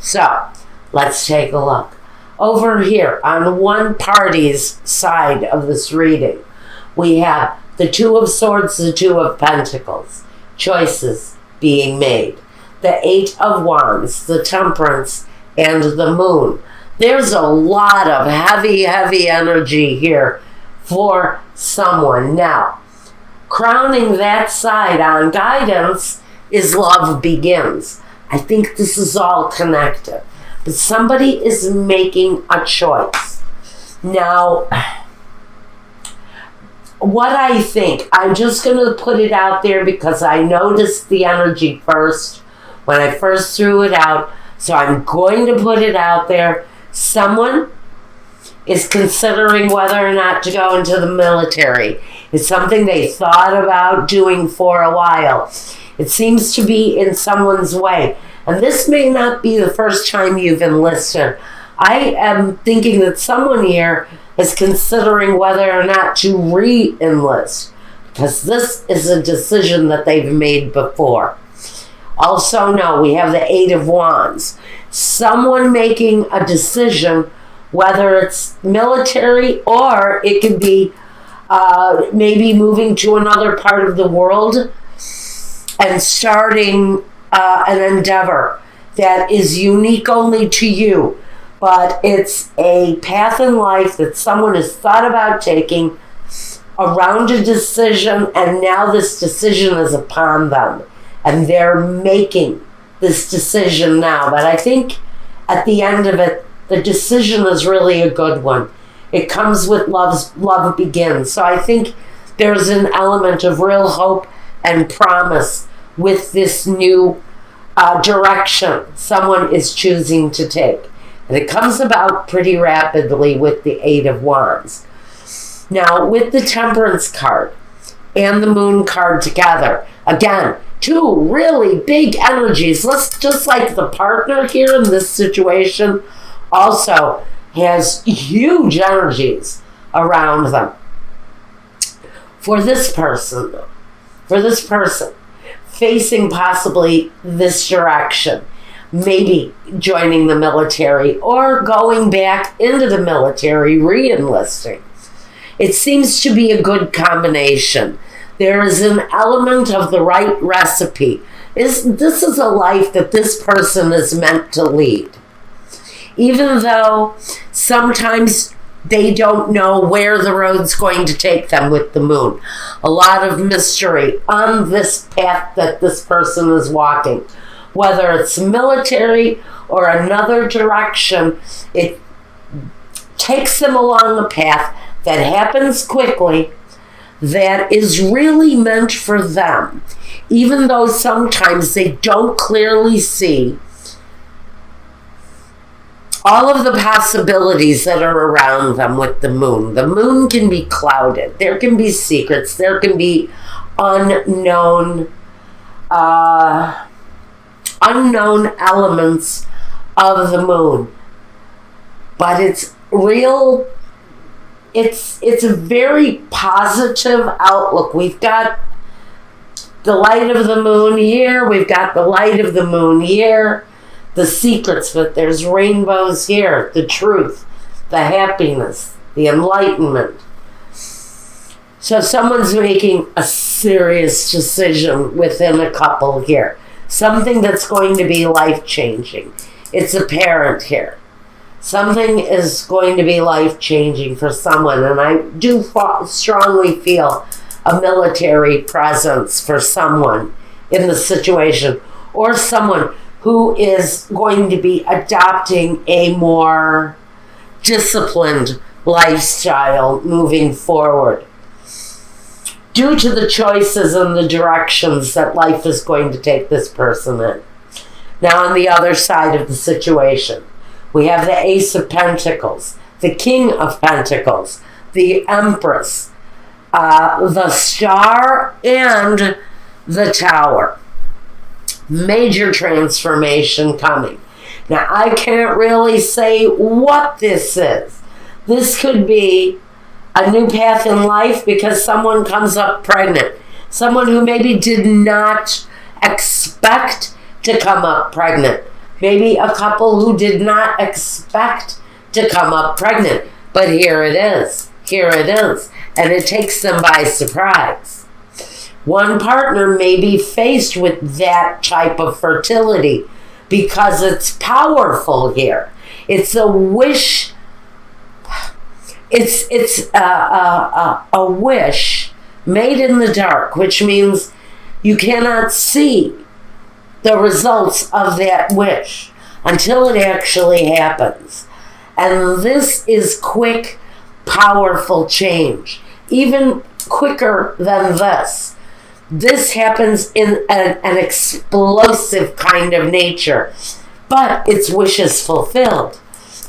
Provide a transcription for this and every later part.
So, let's take a look. Over here, on one party's side of this reading, we have the Two of Swords, the Two of Pentacles. Choices being made. The Eight of Wands, the Temperance, and the Moon. There's a lot of heavy energy here for someone. Now, crowning that side on guidance is Love Begins. I think this is all connected. But somebody is making a choice. Now, what I think, I'm just going to put it out there because I noticed the energy first when I first threw it out. So I'm going to put it out there. Someone is considering whether or not to go into the military. It's something they thought about doing for a while. It seems to be in someone's way. And this may not be the first time you've enlisted. I am thinking that someone here is considering whether or not to re-enlist, because this is a decision that they've made before. Also, no, we have the Eight of Wands. Someone making a decision, whether it's military or it could be maybe moving to another part of the world and starting an endeavor that is unique only to you. But it's a path in life that someone has thought about taking around a decision, and now this decision is upon them. And they're making this decision now. But I think at the end of it, the decision is really a good one. It comes with Love Begins. So I think there's an element of real hope and promise with this new direction someone is choosing to take. And it comes about pretty rapidly with the Eight of Wands. Now, with the Temperance card and the Moon card together, again, two really big energies. Let's just like the partner here in this situation also has huge energies around them. For this person, facing possibly this direction, maybe joining the military or going back into the military, re-enlisting. It seems to be a good combination. There is an element of the right recipe. This is a life that this person is meant to lead. Even though sometimes they don't know where the road's going to take them with the Moon. A lot of mystery on this path that this person is walking. Whether it's military or another direction, it takes them along a path that happens quickly, that is really meant for them, even though sometimes they don't clearly see all of the possibilities that are around them with the Moon. The Moon can be clouded. There can be secrets. There can be unknown elements of the Moon. But it's real. It's a very positive outlook. We've got the light of the Moon here. We've got the light of the Moon here. The secrets, but there's rainbows here. The truth, the happiness, the enlightenment. So someone's making a serious decision within a couple here. Something that's going to be life-changing. It's apparent here. Something is going to be life-changing for someone, and I do strongly feel a military presence for someone in the situation, or someone who is going to be adopting a more disciplined lifestyle moving forward, due to the choices and the directions that life is going to take this person in. Now, on the other side of the situation, we have the Ace of Pentacles, the King of Pentacles, the Empress, the Star, and the Tower. Major transformation coming. Now, I can't really say what this is. This could be a new path in life because someone comes up pregnant. Someone who maybe did not expect to come up pregnant. Maybe a couple who did not expect to come up pregnant, but here it is. Here it is. And it takes them by surprise. One partner may be faced with that type of fertility because it's powerful here. It's a wish. It's a wish made in the dark, which means you cannot see the results of that wish until it actually happens. And this is quick, powerful change, even quicker than this. This happens in an explosive kind of nature, but it's wishes fulfilled.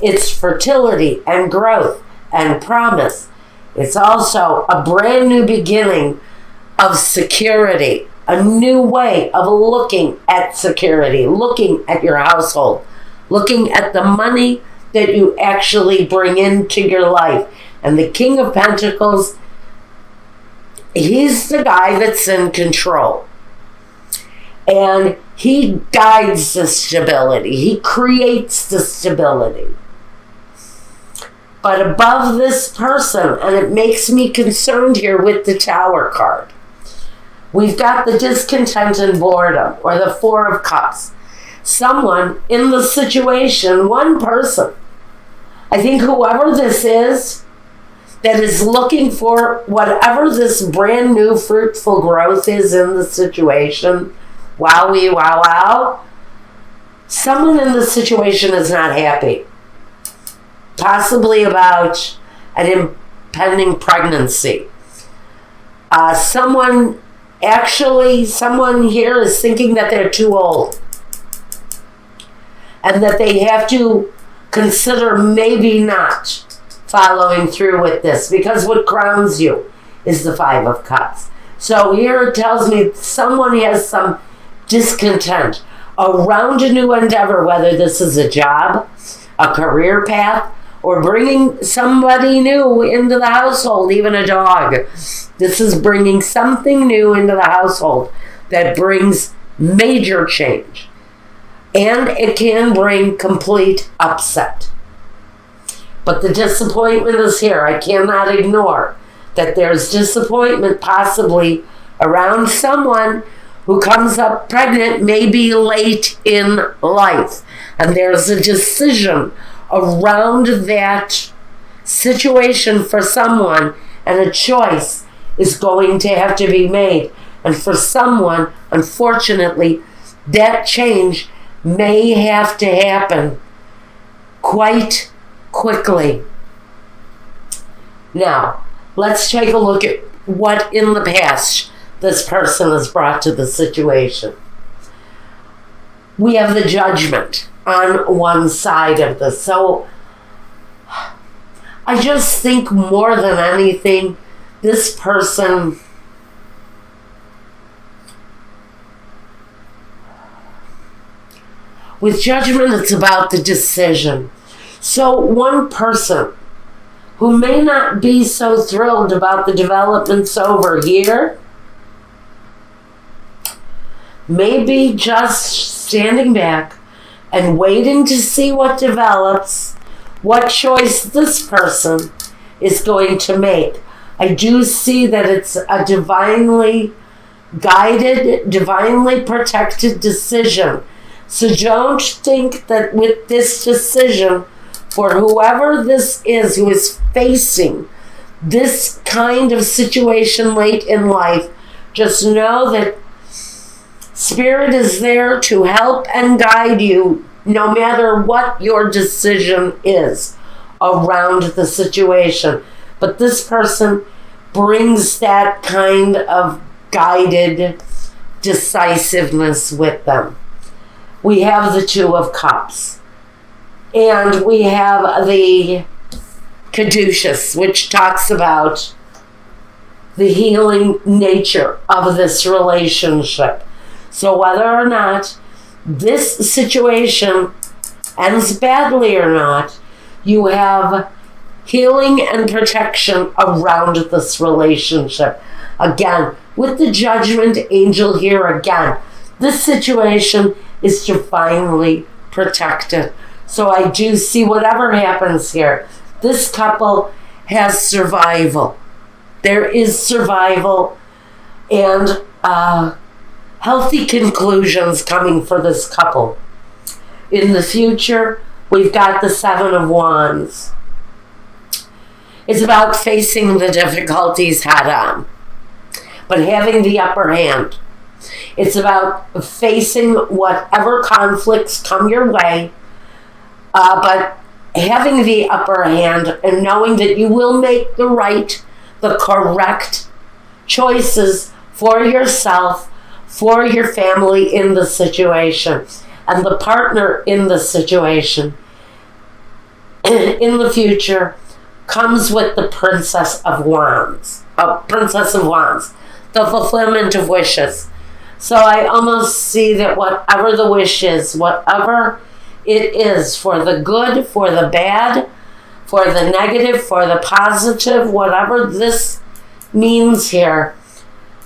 It's fertility and growth and promise. It's also a brand new beginning of security, a new way of looking at security, looking at your household, looking at the money that you actually bring into your life. And the King of Pentacles, he's the guy that's in control. And he guides the stability. He creates the stability. But above this person, and it makes me concerned here with the Tower card, we've got the discontent and boredom, or the Four of Cups. Someone in the situation, one person, I think whoever this is, that is looking for whatever this brand new fruitful growth is in the situation, wowie, wow, wow, someone in the situation is not happy. Possibly about an impending pregnancy. Someone here is thinking that they're too old and that they have to consider maybe not following through with this, because what crowns you is the Five of Cups. So here it tells me someone has some discontent around a new endeavor, whether this is a job, a career path, or bringing somebody new into the household, even a dog. This is bringing something new into the household that brings major change. And it can bring complete upset. But the disappointment is here. I cannot ignore that there's disappointment possibly around someone who comes up pregnant, maybe late in life. And there's a decision around that situation for someone, and a choice is going to have to be made. And for someone, unfortunately, that change may have to happen quite quickly. Now, let's take a look at what in the past this person has brought to the situation. We have the Judgment on one side of this. So I just think more than anything, this person with Judgment, it's about the decision. So one person who may not be so thrilled about the developments over here may be just standing back and waiting to see what develops, what choice this person is going to make. I do see that it's a divinely guided, divinely protected decision. So don't think that with this decision, for whoever this is who is facing this kind of situation late in life, just know that Spirit is there to help and guide you no matter what your decision is around the situation. But this person brings that kind of guided decisiveness with them. We have the Two of Cups. And we have the Caduceus, which talks about the healing nature of this relationship. So whether or not this situation ends badly or not, you have healing and protection around this relationship. Again, with the Judgment angel here again, this situation is divinely protected. So I do see whatever happens here, this couple has survival. There is survival and healthy conclusions coming for this couple. In the future, we've got the Seven of Wands. It's about facing the difficulties head on, but having the upper hand. It's about facing whatever conflicts come your way, but having the upper hand and knowing that you will make the correct choices for yourself, for your family in the situation, and the partner in the situation in the future comes with the Princess of Wands, the fulfillment of wishes. So I almost see that whatever the wish is, whatever it is, for the good, for the bad, for the negative, for the positive, whatever this means here,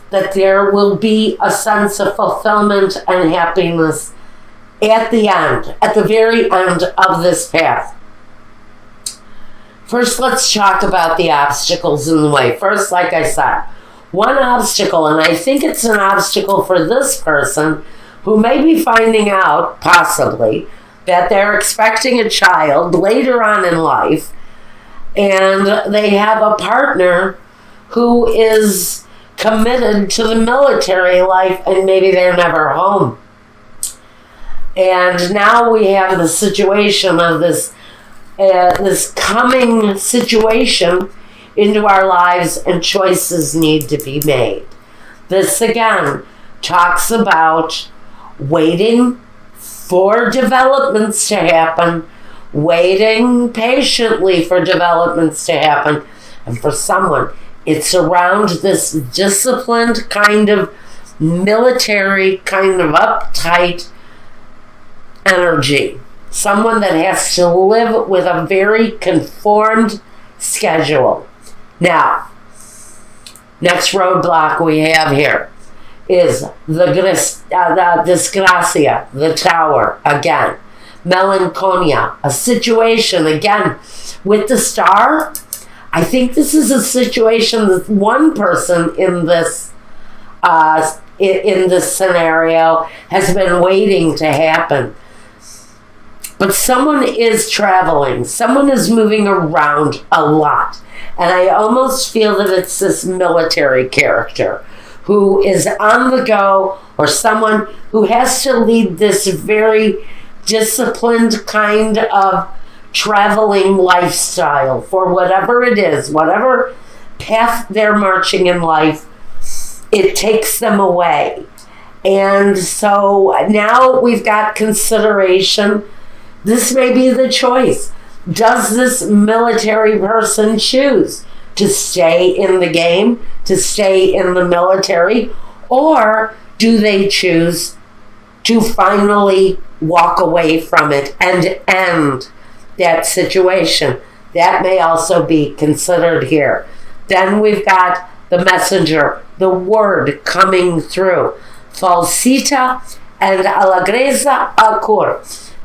that there will be a sense of fulfillment and happiness at the end, at the very end of this path. First, let's talk about the obstacles in the way. First, like I said, one obstacle, and I think it's an obstacle for this person who may be finding out, possibly, that they're expecting a child later on in life, and they have a partner who is committed to the military life, and maybe they're never home. And now we have the situation of this coming situation into our lives, and choices need to be made. This again talks about waiting for developments to happen, waiting patiently for developments to happen. And for someone, it's around this disciplined kind of military, kind of uptight energy. Someone that has to live with a very conformed schedule. Now, next roadblock we have here is the disgracia, the tower, again. Melancholia, a situation, again, with the star. I think this is a situation that one person in this scenario has been waiting to happen. But someone is traveling. Someone is moving around a lot. And I almost feel that it's this military character who is on the go, or someone who has to lead this very disciplined kind of traveling lifestyle for whatever it is, whatever path they're marching in life, it takes them away. And so now we've got consideration. This may be the choice. Does this military person choose to stay in the game, to stay in the military, or do they choose to finally walk away from it and end that situation? That may also be considered here. Then we've got the messenger, the word coming through. Falsita and alagreza acur.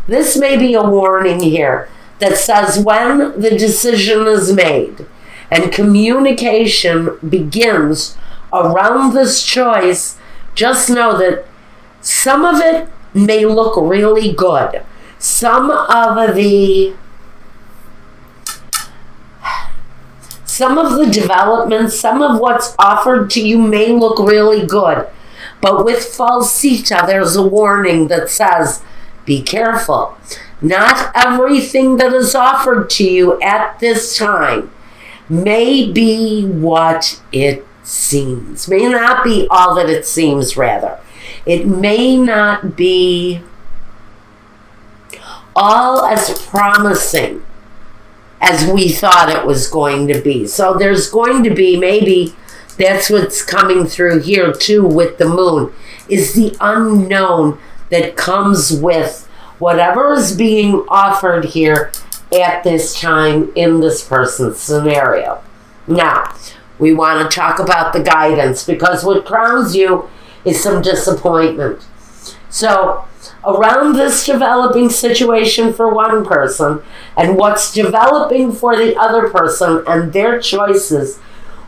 This may be a warning here that says when the decision is made and communication begins around this choice, just know that some of it may look really good. Some of the developments, some of what's offered to you may look really good. But with falsita, there's a warning that says, be careful. Not everything that is offered to you at this time may be what it seems. May not be all that it seems, rather. It may not be all as promising as we thought it was going to be. So there's going to be, maybe that's what's coming through here too with the moon, is the unknown that comes with whatever is being offered here at this time in this person's scenario. Now, we want to talk about the guidance, because what crowns you is some disappointment. So around this developing situation for one person and what's developing for the other person and their choices,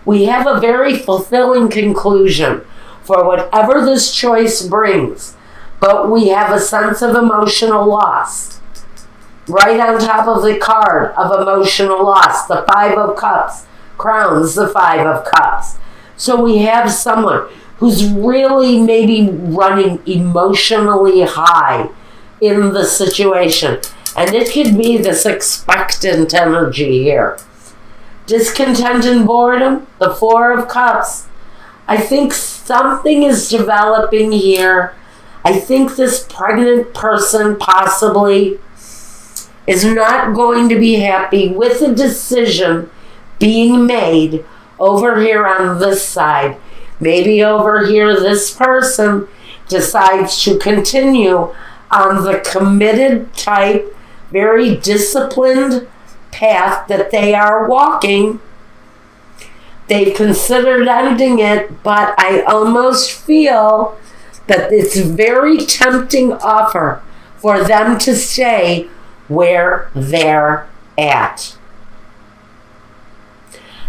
we have a very fulfilling conclusion for whatever this choice brings. But we have a sense of emotional loss. Right on top of the card of emotional loss, the Five of Cups crowns the Five of Cups. So we have someone who's really maybe running emotionally high in the situation. And it could be this expectant energy here. Discontent and boredom, the Four of Cups. I think something is developing here. I think this pregnant person possibly is not going to be happy with a decision being made over here on this side. Maybe over here this person decides to continue on the committed type, very disciplined path that they are walking. They've considered ending it, but I almost feel that it's a very tempting offer for them to stay where they're at.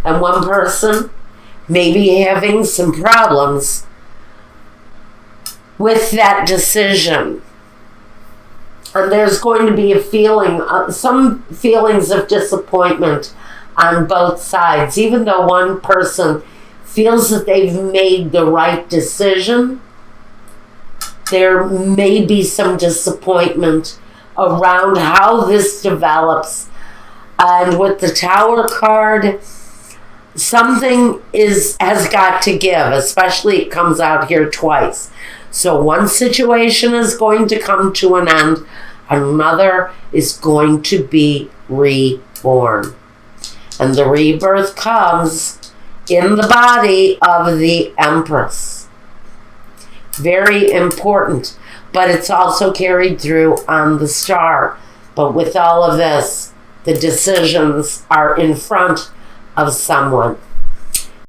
And one person may be having some problems with that decision. And there's going to be a feeling, some feelings of disappointment on both sides. Even though one person feels that they've made the right decision, there may be some disappointment around how this develops. And with the Tower card, something has got to give, especially it comes out here twice. So one situation is going to come to an end, another is going to be reborn. And the rebirth comes in the body of the Empress. Very important, but it's also carried through on the star. But with all of this, the decisions are in front of someone.